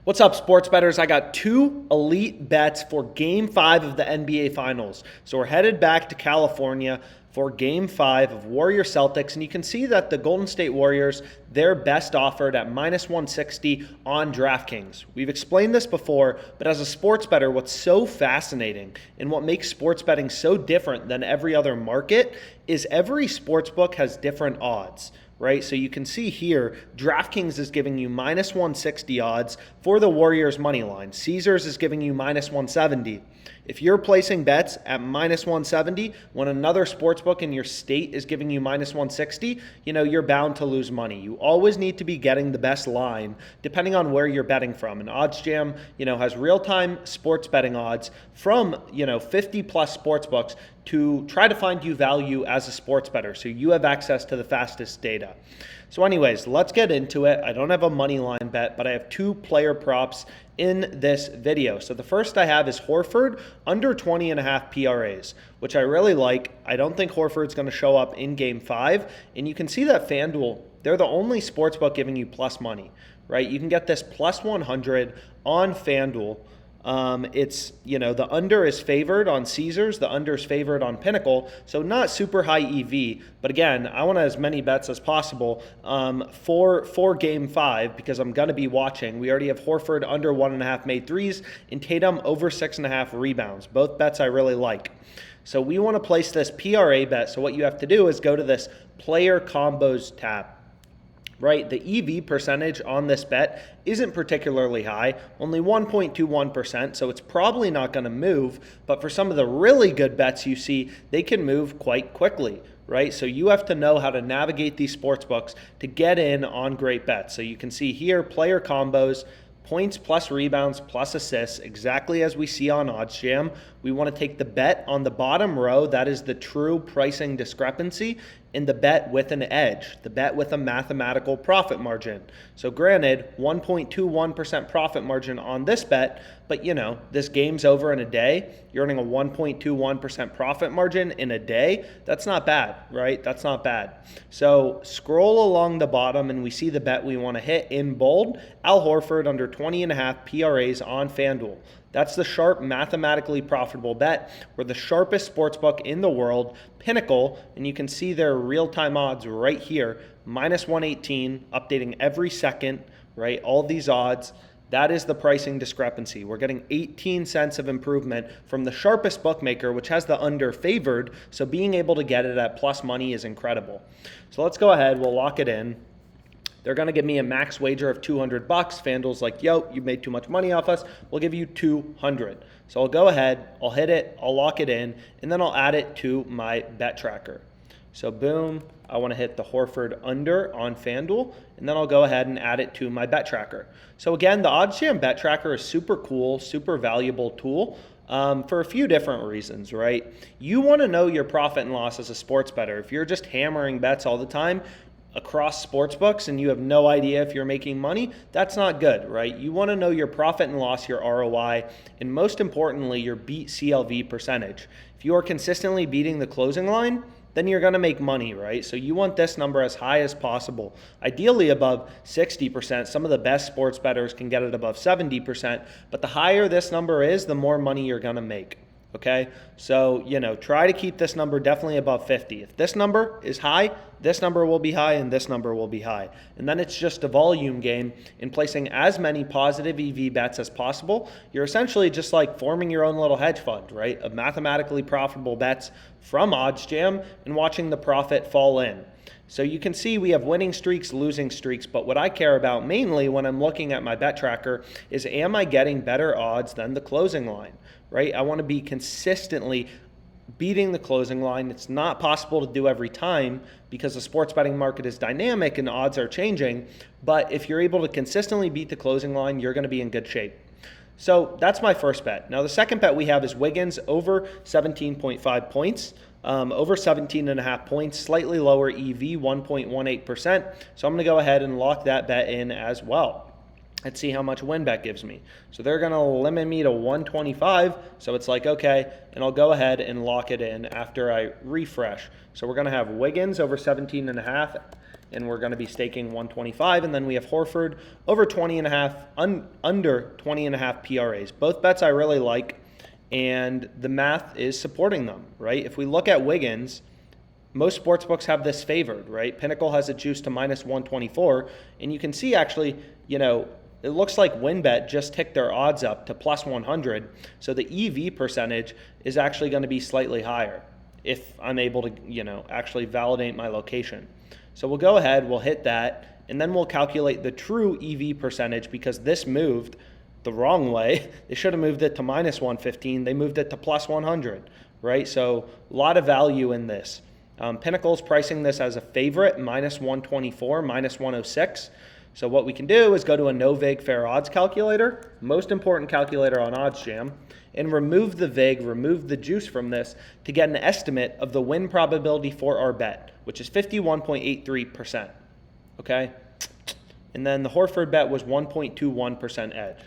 What's up, sports bettors? I got two elite bets for Game 5 of the NBA Finals. So we're headed back to California for Game 5 of Warriors Celtics, and you can see that the Golden State Warriors, they're best offered at minus 160 on DraftKings. We've explained this before, but as a sports bettor, what's so fascinating and what makes sports betting so different than every other market is every sports book has different odds. Right? So you can see here, DraftKings is giving you minus 160 odds for the Warriors money line. Caesars is giving you minus 170. If you're placing bets at minus 170 when another sportsbook in your state is giving you minus 160, you're bound to lose money. You always need to be getting the best line depending on where you're betting from. And OddsJam, has real-time sports betting odds from, 50 plus sportsbooks to try to find you value as a sports bettor, so you have access to the fastest data. So anyways, let's get into it. I don't have a money line bet, but I have two player props in this video. So the first I have is Horford under 20.5 PRAs, which I really like. I don't think Horford's going to show up in Game 5, and you can see that FanDuel, they're the only sportsbook giving you plus money, right? You can get this plus 100 on FanDuel. It's, the under is favored on Caesars, the under is favored on Pinnacle, so not super high EV, but again, I want as many bets as possible for Game 5 because I'm going to be watching. We already have Horford under 1.5 made threes and Tatum over 6.5 rebounds. Both bets I really like. So we want to place this PRA bet, so what you have to do is go to this Player Combos tab. Right, the EV percentage on this bet isn't particularly high, only 1.21%, so it's probably not going to move, but for some of the really good bets you see, they can move quite quickly, right? So you have to know how to navigate these sports books to get in on great bets. So you can see here, player combos, points plus rebounds plus assists, exactly as we see on OddsJam. We want to take the bet on the bottom row, that is the true pricing discrepancy, and the bet with an edge, the bet with a mathematical profit margin. So granted, 1.21% profit margin on this bet, but this game's over in a day. You're earning a 1.21% profit margin in a day. That's not bad, right? That's not bad. So scroll along the bottom and we see the bet we want to hit in bold, Al Horford under 20.5 PRAs on FanDuel. That's the sharp, mathematically profitable bet. We're the sharpest sportsbook in the world, Pinnacle, and you can see their real-time odds right here, minus 118, updating every second, right? All these odds, that is the pricing discrepancy. We're getting 18 cents of improvement from the sharpest bookmaker, which has the under favored, so being able to get it at plus money is incredible. So let's go ahead, we'll lock it in. They're going to give me a max wager of $200. FanDuel's like, yo, you made too much money off us. We'll give you $200. So I'll go ahead, I'll hit it, I'll lock it in, and then I'll add it to my bet tracker. So boom, I want to hit the Horford under on FanDuel, and then I'll go ahead and add it to my bet tracker. So again, the OddsJam bet tracker is super cool, super valuable tool. For a few different reasons, right? You want to know your profit and loss as a sports bettor. If you're just hammering bets all the time across sports books and you have no idea if you're making money, that's not good, right? You want to know your profit and loss, your ROI, and most importantly, your beat CLV percentage. If you are consistently beating the closing line, then you're going to make money, right? So you want this number as high as possible, ideally above 60%. Some of the best sports bettors can get it above 70%, but the higher this number is, the more money you're going to make. Okay, so, try to keep this number definitely above 50. If this number is high, this number will be high and this number will be high. And then it's just a volume game in placing as many positive EV bets as possible. You're essentially just like forming your own little hedge fund, right? Of mathematically profitable bets from OddsJam and watching the profit fall in. So you can see we have winning streaks, losing streaks, but what I care about mainly when I'm looking at my bet tracker is, am I getting better odds than the closing line, right? I want to be consistently beating the closing line. It's not possible to do every time because the sports betting market is dynamic and odds are changing, but if you're able to consistently beat the closing line, you're going to be in good shape. So that's my first bet. Now the second bet we have is Wiggins over 17.5 points. Over 17.5 points, slightly lower EV, 1.18%. So I'm going to go ahead and lock that bet in as well. Let's see how much WynnBet gives me. So they're going to limit me to 125. So it's like, okay, and I'll go ahead and lock it in after I refresh. So we're going to have Wiggins over 17.5. and we're going to be staking 125. And then we have Horford over 20.5, under 20.5 PRAs. Both bets I really like, and the math is supporting them, right? If we look at Wiggins, most sportsbooks have this favored, right? Pinnacle has it juiced to minus 124, and you can see actually, it looks like WynnBet just ticked their odds up to plus 100, so the EV percentage is actually going to be slightly higher if I'm able to, actually validate my location. So we'll go ahead, we'll hit that, and then we'll calculate the true EV percentage because this moved the wrong way. They should have moved it to minus 115. They moved it to plus 100, right? So a lot of value in this. Pinnacle's pricing this as a favorite, minus 124, minus 106. So what we can do is go to a no vig fair odds calculator, most important calculator on OddsJam, and remove the vig, remove the juice from this to get an estimate of the win probability for our bet, which is 51.83%. Okay? And then the Horford bet was 1.21% edge.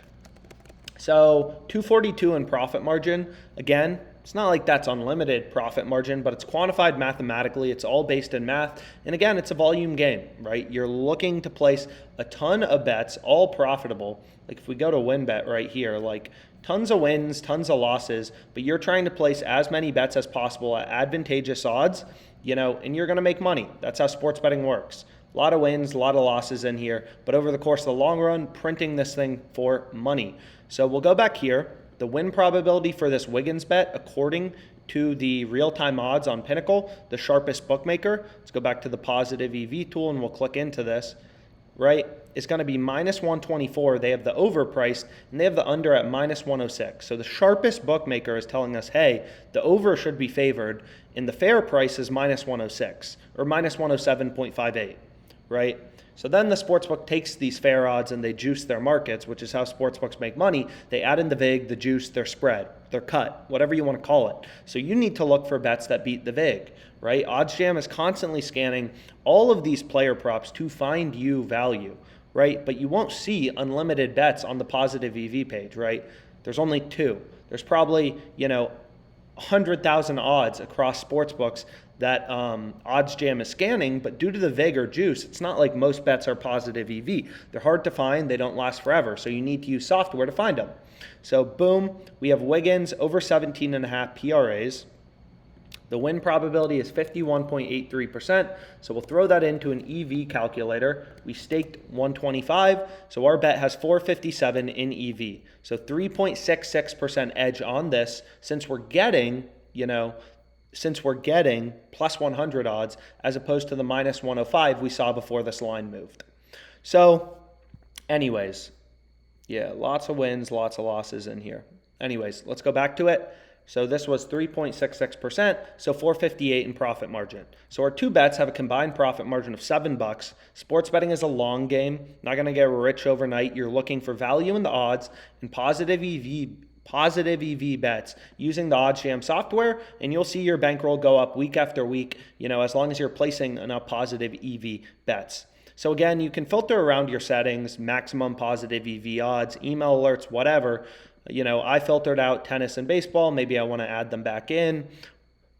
So 242 in profit margin. Again, it's not like that's unlimited profit margin, but it's quantified mathematically. It's all based in math. And again, it's a volume game, right? You're looking to place a ton of bets, all profitable. Like if we go to WynnBet right here, like tons of wins, tons of losses, but you're trying to place as many bets as possible at advantageous odds, and you're going to make money. That's how sports betting works. A lot of wins, a lot of losses in here, but over the course of the long run, printing this thing for money. So we'll go back here. The win probability for this Wiggins bet, according to the real-time odds on Pinnacle, the sharpest bookmaker, let's go back to the positive EV tool and we'll click into this, right? It's going to be minus 124. They have the overpriced and they have the under at minus 106. So the sharpest bookmaker is telling us, hey, the over should be favored and the fair price is minus 106 or minus 107.58, right? So then the sportsbook takes these fair odds and they juice their markets, which is how sportsbooks make money. They add in the vig, the juice, their spread, their cut, whatever you want to call it. So you need to look for bets that beat the vig, right? OddsJam is constantly scanning all of these player props to find you value, right? But you won't see unlimited bets on the positive EV page, right? There's only two. There's probably, 100,000 odds across sportsbooks that OddsJam is scanning, but due to the vig or juice, it's not like most bets are positive EV. They're hard to find, they don't last forever, so you need to use software to find them. So boom, we have Wiggins over 17.5 PRAs. The win probability is 51.83%, so we'll throw that into an EV calculator. We staked 125, so our bet has 457 in EV. So 3.66% edge on this, since we're getting, plus 100 odds as opposed to the minus 105 we saw before this line moved. So anyways, yeah, lots of wins, lots of losses in here. Anyways, let's go back to it. So this was 3.66%, so 458 in profit margin. So our two bets have a combined profit margin of $7. Sports betting is a long game, not going to get rich overnight. You're looking for value in the odds and positive EV bets using the OddsJam software, and you'll see your bankroll go up week after week, as long as you're placing enough positive EV bets. So again, you can filter around your settings, maximum positive EV odds, email alerts, whatever. I filtered out tennis and baseball. Maybe I want to add them back in.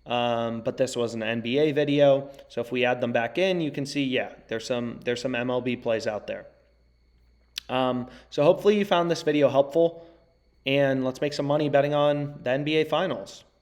But this was an NBA video. So if we add them back in, you can see, yeah, there's some MLB plays out there. So hopefully you found this video helpful. And let's make some money betting on the NBA Finals.